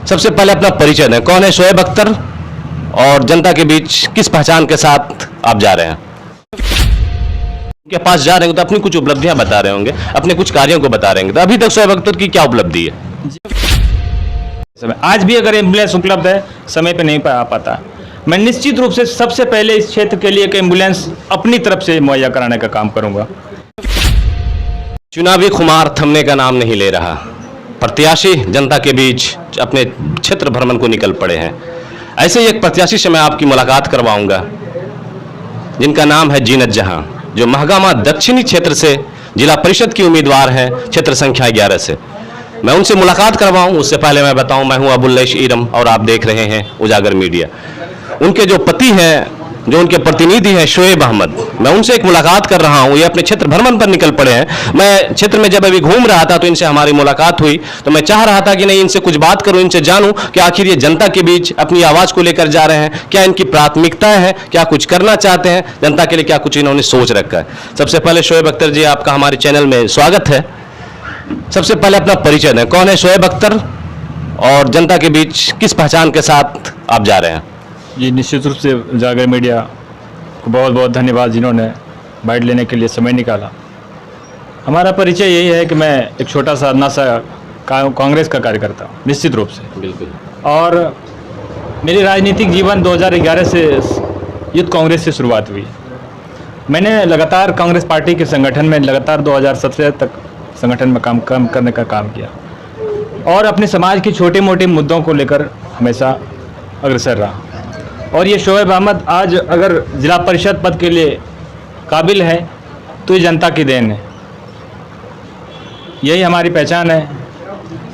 सबसे पहले अपना परिचय दें, कौन है शोएब अख्तर और जनता के बीच किस पहचान के साथ आप जा रहे हैं? उनके पास जा रहे होंगे तो अपनी कुछ उपलब्धियां बता रहे होंगे, अपने कुछ कार्यों को बता रहे होंगे। तो अभी तक शोएब अख्तर की क्या उपलब्धि है? आज भी अगर एम्बुलेंस उपलब्ध है, समय पे नहीं आ पाता। मैं निश्चित रूप से सबसे पहले इस क्षेत्र के लिए एक एम्बुलेंस अपनी तरफ से मुहैया कराने का काम करूंगा। चुनावी खुमार थमने का नाम नहीं ले रहा। प्रत्याशी जनता के बीच अपने क्षेत्र भ्रमण को निकल पड़े हैं। ऐसे ही एक प्रत्याशी से मैं आपकी मुलाकात करवाऊंगा जिनका नाम है जीनत जहां, जो महागामा दक्षिणी क्षेत्र से जिला परिषद की उम्मीदवार हैं, क्षेत्र संख्या 11 से। मैं उनसे मुलाकात करवाऊं उससे पहले मैं बताऊं, मैं हूं अबुल्लैश ईरम और आप देख रहे हैं उजागर मीडिया। उनके जो पति हैं, जो उनके प्रतिनिधि हैं शोएब अहमद, मैं उनसे एक मुलाकात कर रहा हूं। ये अपने क्षेत्र भ्रमण पर निकल पड़े हैं। मैं क्षेत्र में जब अभी घूम रहा था तो इनसे हमारी मुलाकात हुई, तो मैं चाह रहा था कि नहीं, इनसे कुछ बात करूं, इनसे जानूं कि आखिर ये जनता के बीच अपनी आवाज को लेकर जा रहे हैं, क्या इनकी प्राथमिकताएं हैं, क्या कुछ करना चाहते हैं जनता के लिए, क्या कुछ इन्होंने सोच रखा है। सबसे पहले शोएब अख्तर जी, आपका हमारे चैनल में स्वागत है। सबसे पहले अपना परिचय दें, कौन है शोएब अख्तर और जनता के बीच किस पहचान के साथ आप जा रहे हैं? जी, निश्चित रूप से उजागर मीडिया को बहुत बहुत धन्यवाद जिन्होंने बाइट लेने के लिए समय निकाला। हमारा परिचय यही है कि मैं एक छोटा सा अपना सा कांग्रेस का कार्यकर्ता हूँ, निश्चित रूप से। बिल्कुल। और मेरी राजनीतिक जीवन 2011 से यूथ कांग्रेस से शुरुआत हुई। मैंने लगातार कांग्रेस पार्टी के संगठन में लगातार 2017 तक संगठन में काम करने का काम किया और अपने समाज के छोटे मोटे मुद्दों को लेकर हमेशा अग्रसर रहा। और ये शोएब अहमद आज अगर जिला परिषद पद के लिए काबिल है तो ये जनता की देन है, यही हमारी पहचान है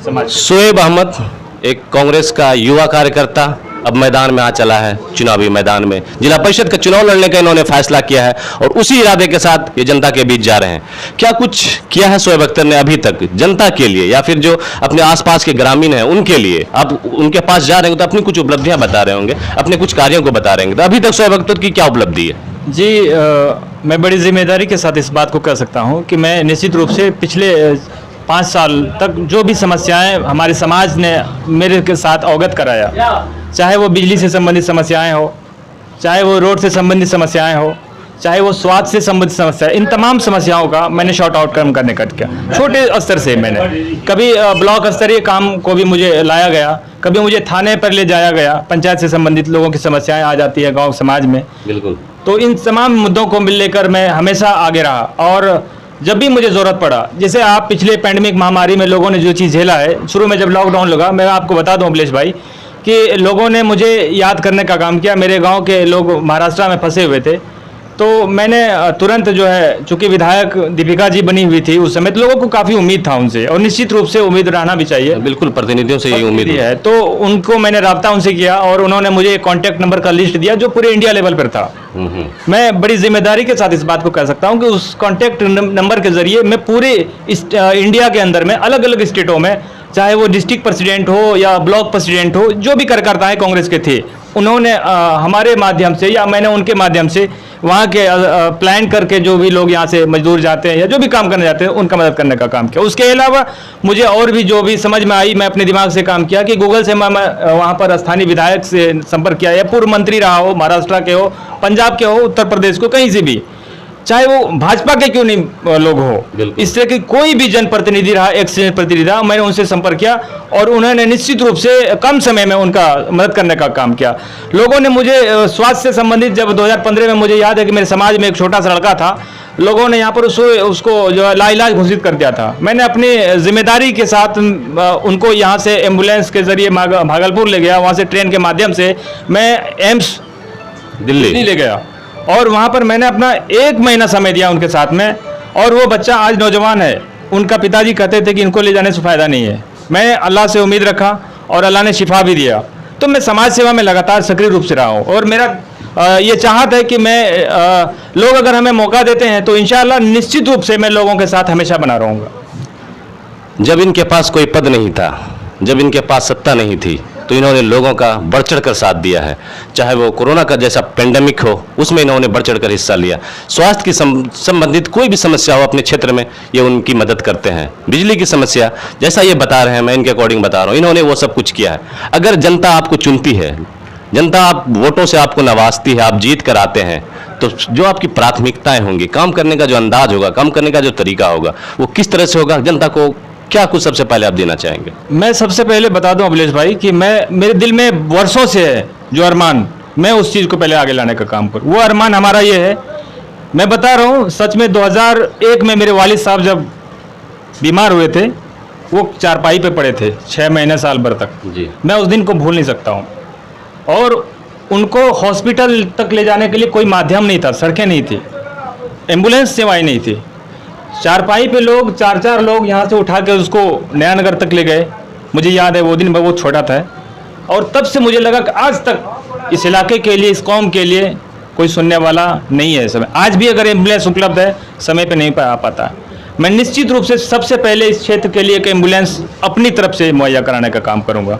समाज। शोएब अहमद एक कांग्रेस का युवा कार्यकर्ता अब मैदान में आ चला है, चुनावी मैदान में जिला परिषद का चुनाव लड़ने का इन्होंने फैसला किया है और उसी इरादे के साथ ये जनता के बीच जा रहे हैं। क्या कुछ किया है शोएब अख्तर ने अभी तक जनता के लिए, या फिर जो अपने आसपास के ग्रामीण हैं उनके लिए? आप उनके पास जा रहे होंगे तो अपनी कुछ उपलब्धियां बता रहे होंगे, अपने कुछ कार्यों को बता रहे होंगे। तो अभी तक शोएब अख्तर की क्या उपलब्धि है? जी, मैं बड़ी जिम्मेदारी के साथ इस बात को कह सकता हूँ कि मैं निश्चित रूप से पिछले 5 साल तक जो भी समस्याएं हमारे समाज ने मेरे के साथ अवगत कराया, चाहे वो बिजली से संबंधित समस्याएं हो, चाहे वो रोड से संबंधित समस्याएं हो, चाहे वो स्वास्थ्य से संबंधित समस्याएं, इन तमाम समस्याओं का मैंने शॉर्ट आउट करने का किया। छोटे स्तर से मैंने कभी ब्लॉक स्तरीय काम को भी मुझे लाया गया, कभी मुझे थाने पर ले जाया गया, पंचायत से संबंधित लोगों की समस्याएं आ जाती है गाँव समाज में। बिल्कुल। तो इन तमाम मुद्दों को लेकर मैं हमेशा आगे रहा और जब भी मुझे ज़रूरत पड़ा, जैसे आप पिछले पैंडेमिक महामारी में लोगों ने जो चीज़ झेला है, शुरू में जब लॉकडाउन लगा, मैं आपको बता दूं अभिलेश भाई कि लोगों ने मुझे याद करने का काम किया। मेरे गांव के लोग महाराष्ट्र में फंसे हुए थे, तो मैंने तुरंत जो है, चूंकि विधायक दीपिका जी बनी हुई थी उस समय, तो लोगों को काफ़ी उम्मीद था उनसे और निश्चित रूप से उम्मीद रहना भी चाहिए। बिल्कुल, प्रतिनिधियों से यही उम्मीद है। तो उनको मैंने राब्ता उनसे किया और उन्होंने मुझे कॉन्टैक्ट नंबर का लिस्ट दिया जो पूरे इंडिया लेवल पर था। मैं बड़ी जिम्मेदारी के साथ इस बात को कह सकता हूं कि उस कॉन्टैक्ट नंबर के जरिए मैं पूरे इंडिया के अंदर में अलग अलग स्टेटों में, चाहे वो डिस्ट्रिक्ट प्रेसिडेंट हो या ब्लॉक प्रेसिडेंट हो, जो भी कार्यकर्ताएं कांग्रेस के थे, उन्होंने हमारे माध्यम से या मैंने उनके माध्यम से वहाँ के प्लान करके जो भी लोग यहाँ से मजदूर जाते हैं या जो भी काम करने जाते हैं उनका मदद करने का काम किया। उसके अलावा मुझे और भी जो भी समझ में आई, मैं अपने दिमाग से काम किया कि गूगल से मैं वहाँ पर स्थानीय विधायक से संपर्क किया, या पूर्व मंत्री रहा हो, महाराष्ट्र के हो, पंजाब के हो, उत्तर प्रदेश को, कहीं से भी, चाहे वो भाजपा के क्यों नहीं लोग हो, इस तरह की कोई भी जनप्रतिनिधि रहा, एक्स प्रतिनिधि रहा, मैंने उनसे संपर्क किया और उन्होंने निश्चित रूप से कम समय में उनका मदद करने का काम किया। लोगों ने मुझे स्वास्थ्य से संबंधित, जब 2015 में मुझे याद है कि मेरे समाज में एक छोटा सा लड़का था, लोगों ने यहाँ पर उसको जो लाइलाज घोषित कर दिया था। मैंने अपनी जिम्मेदारी के साथ उनको यहाँ से एम्बुलेंस के जरिए भागलपुर ले गया, वहाँ से ट्रेन के माध्यम से मैं एम्स दिल्ली ले गया और वहाँ पर मैंने अपना 1 महीना समय दिया उनके साथ में। और वो बच्चा आज नौजवान है। उनका पिताजी कहते थे कि इनको ले जाने से फ़ायदा नहीं है। मैं अल्लाह से उम्मीद रखा और अल्लाह ने शिफा भी दिया। तो मैं समाज सेवा में लगातार सक्रिय रूप से रहा हूँ और मेरा ये चाहत है कि मैं लोग अगर हमें मौका देते हैं तो इंशाअल्लाह निश्चित रूप से मैं लोगों के साथ हमेशा बना रहूँगा। जब इनके पास कोई पद नहीं था, जब इनके पास सत्ता नहीं थी, तो इन्होंने लोगों का बढ़ चढ़ कर साथ दिया है। चाहे वो कोरोना का जैसा पेंडेमिक हो, उसमें इन्होंने बढ़ चढ़ कर हिस्सा लिया। स्वास्थ्य की संबंधित कोई भी समस्या हो अपने क्षेत्र में, ये उनकी मदद करते हैं। बिजली की समस्या जैसा ये बता रहे हैं, मैं इनके अकॉर्डिंग बता रहा हूँ, इन्होंने वो सब कुछ किया है। अगर जनता आपको चुनती है, जनता आप वोटों से आपको नवाजती है, आप जीत कर आते हैं, तो जो आपकी प्राथमिकताएं होंगी, काम करने का जो अंदाज होगा, काम करने का जो तरीका होगा, वो किस तरह से होगा, जनता को क्या कुछ सबसे पहले आप देना चाहेंगे? मैं सबसे पहले बता दूं अभिलेष भाई कि मेरे दिल में वर्षों से है जो अरमान, मैं उस चीज़ को पहले आगे लाने का काम करूं। वो अरमान हमारा ये है, मैं बता रहा हूं, सच में 2001 में मेरे वालिद साहब जब बीमार हुए थे, वो चारपाई पे पड़े थे 6 महीने साल भर तक जी। मैं उस दिन को भूल नहीं सकता हूँ। और उनको हॉस्पिटल तक ले जाने के लिए कोई माध्यम नहीं था, सड़कें नहीं थी, एम्बुलेंस सेवाएं नहीं थी। चारपाई पे लोग 4-4 लोग यहाँ से उठा के उसको नयानगर तक ले गए। मुझे याद है वो दिन मैं बहुत छोटा था, और तब से मुझे लगा कि आज तक इस इलाके के लिए, इस कौम के लिए कोई सुनने वाला नहीं है। समय आज भी अगर एम्बुलेंस उपलब्ध है, समय पे नहीं आ पाता। मैं निश्चित रूप से सबसे पहले इस क्षेत्र के लिए एक एम्बुलेंस अपनी तरफ से मुहैया कराने का काम करूँगा।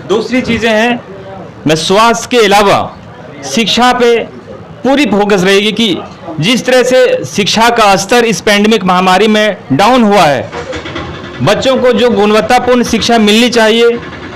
दूसरी चीज़ें हैं, मैं स्वास्थ्य के अलावा शिक्षा पे पूरी फोकस रहेगी कि जिस तरह से शिक्षा का स्तर इस पैंडेमिक महामारी में डाउन हुआ है, बच्चों को जो गुणवत्तापूर्ण शिक्षा मिलनी चाहिए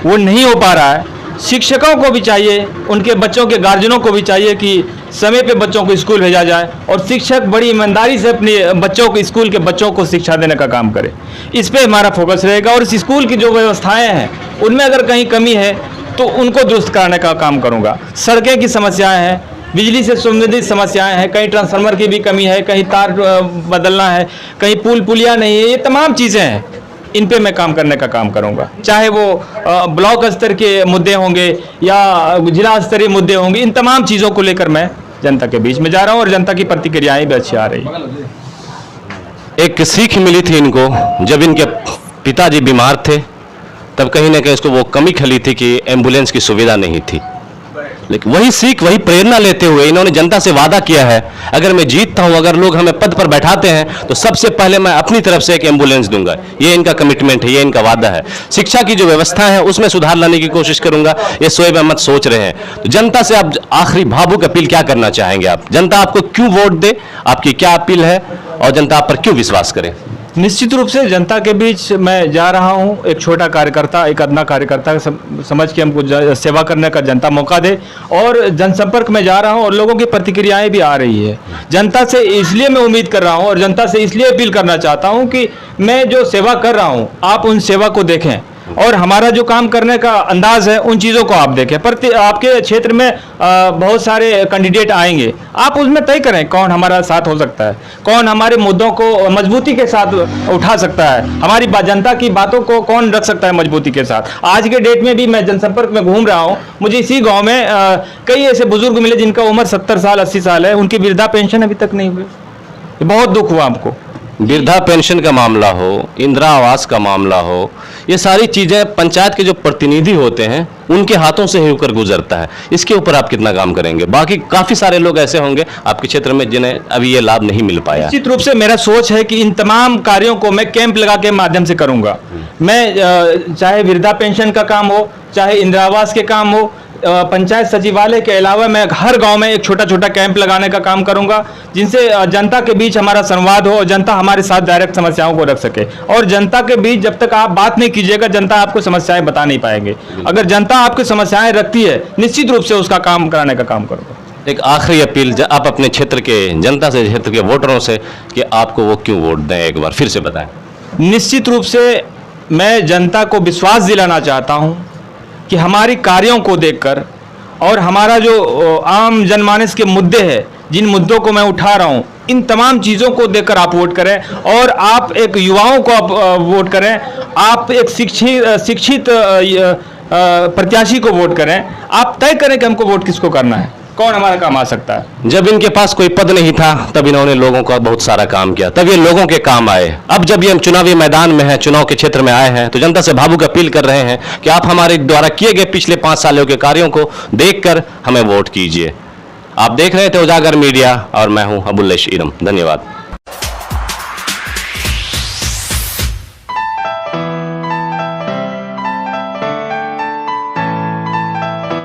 वो नहीं हो पा रहा है। शिक्षकों को भी चाहिए, उनके बच्चों के गार्जियनों को भी चाहिए कि समय पे बच्चों को स्कूल भेजा जाए, और शिक्षक बड़ी ईमानदारी से अपने बच्चों को, स्कूल के बच्चों को शिक्षा देने का काम करे। इस पे हमारा फोकस रहेगा। और इस स्कूल की जो व्यवस्थाएं हैं उनमें अगर कहीं कमी है तो उनको दुरुस्त कराने का काम करूँगा। सड़कें की समस्याएँ हैं, बिजली से संबंधित समस्याएं हैं, कहीं ट्रांसफार्मर की भी कमी है, कहीं तार बदलना है, कहीं पुल पुलिया नहीं है, ये तमाम चीज़ें हैं, इन पे मैं काम करने का काम करूंगा। चाहे वो ब्लॉक स्तर के मुद्दे होंगे या जिला स्तरीय मुद्दे होंगे, इन तमाम चीज़ों को लेकर मैं जनता के बीच में जा रहा हूं, और जनता की प्रतिक्रियाएं भी अच्छी आ रही हैं। एक सीख मिली थी इनको, जब इनके पिताजी बीमार थे, तब कहीं ना कहीं इसको वो कमी खली थी कि एम्बुलेंस की सुविधा नहीं थी। लेकिन वही सीख, वही प्रेरणा लेते हुए इन्होंने जनता से वादा किया है, अगर मैं जीतता हूं, अगर लोग हमें पद पर बैठाते हैं, तो सबसे पहले मैं अपनी तरफ से एक एम्बुलेंस दूंगा। ये इनका कमिटमेंट है, ये इनका वादा है। शिक्षा की जो व्यवस्था है उसमें सुधार लाने की कोशिश करूंगा, ये शोएब अहमद सोच रहे हैं। तो जनता से आप आखिरी भावुक अपील क्या करना चाहेंगे? आप, जनता आपको क्यों वोट दे, आपकी क्या अपील है, और जनता आप पर क्यों विश्वास करे? निश्चित रूप से जनता के बीच मैं जा रहा हूं, एक छोटा कार्यकर्ता, एक अदना कार्यकर्ता समझ के हमको सेवा करने का जनता मौका दे, और जनसंपर्क में जा रहा हूं, और लोगों की प्रतिक्रियाएं भी आ रही है। जनता से इसलिए मैं उम्मीद कर रहा हूं, और जनता से इसलिए अपील करना चाहता हूं कि मैं जो सेवा कर रहा हूं, आप उन सेवा को देखें, और हमारा जो काम करने का अंदाज है उन चीज़ों को आप देखें। पर आपके क्षेत्र में बहुत सारे कैंडिडेट आएंगे, आप उसमें तय करें कौन हमारा साथ हो सकता है, कौन हमारे मुद्दों को मजबूती के साथ उठा सकता है, हमारी जनता की बातों को कौन रख सकता है मजबूती के साथ। आज के डेट में भी मैं जनसंपर्क में घूम रहा हूँ, मुझे इसी गाँव में कई ऐसे बुजुर्ग मिले जिनका उम्र 70 साल 80 साल है, उनकी वृद्धा पेंशन अभी तक नहीं हुई। बहुत दुख हुआ हमको। वृद्धा पेंशन का मामला हो, इंदिरा आवास का मामला हो, ये सारी चीज़ें पंचायत के जो प्रतिनिधि होते हैं उनके हाथों से ही होकर गुजरता है। इसके ऊपर आप कितना काम करेंगे? बाकी काफ़ी सारे लोग ऐसे होंगे आपके क्षेत्र में जिन्हें अभी ये लाभ नहीं मिल पाया। निश्चित रूप से मेरा सोच है कि इन तमाम कार्यों को मैं कैंप लगा के माध्यम से करूंगा। मैं चाहे वृद्धा पेंशन का काम हो, चाहे इंदिरा आवास के काम हो, पंचायत सचिवालय के अलावा मैं हर गांव में एक छोटा छोटा कैंप लगाने का काम करूंगा, जिनसे जनता के बीच हमारा संवाद हो और जनता हमारे साथ डायरेक्ट समस्याओं को रख सके। और जनता के बीच जब तक आप बात नहीं कीजिएगा, जनता आपको समस्याएं बता नहीं पाएंगे। अगर जनता आपकी समस्याएं रखती है, निश्चित रूप से उसका काम कराने का काम करूंगा। एक आखिरी अपील आप अपने क्षेत्र के जनता से, क्षेत्र के वोटरों से, कि आपको वो क्यों वोट दें, एक बार फिर से बताएं। निश्चित रूप से मैं जनता को विश्वास दिलाना चाहता हूं कि हमारी कार्यों को देखकर, और हमारा जो आम जनमानस के मुद्दे हैं, जिन मुद्दों को मैं उठा रहा हूं, इन तमाम चीज़ों को देखकर आप वोट करें। और आप एक युवाओं को आप वोट करें, आप एक शिक्षित प्रत्याशी को वोट करें। आप तय करें कि हमको वोट किसको करना है, कौन हमारा काम आ सकता है। जब इनके पास कोई पद नहीं था तब इन्होंने लोगों का बहुत सारा काम किया, तब ये लोगों के काम आए। अब जब ये हम चुनावी मैदान में हैं, चुनाव के क्षेत्र में आए हैं, तो जनता से भावुक अपील कर रहे हैं कि आप हमारे द्वारा किए गए पिछले 5 सालों के कार्यों को देखकर हमें वोट कीजिए। आप देख रहे थे उजागर मीडिया, और मैं हूं अबुल्लेश इरम। धन्यवाद।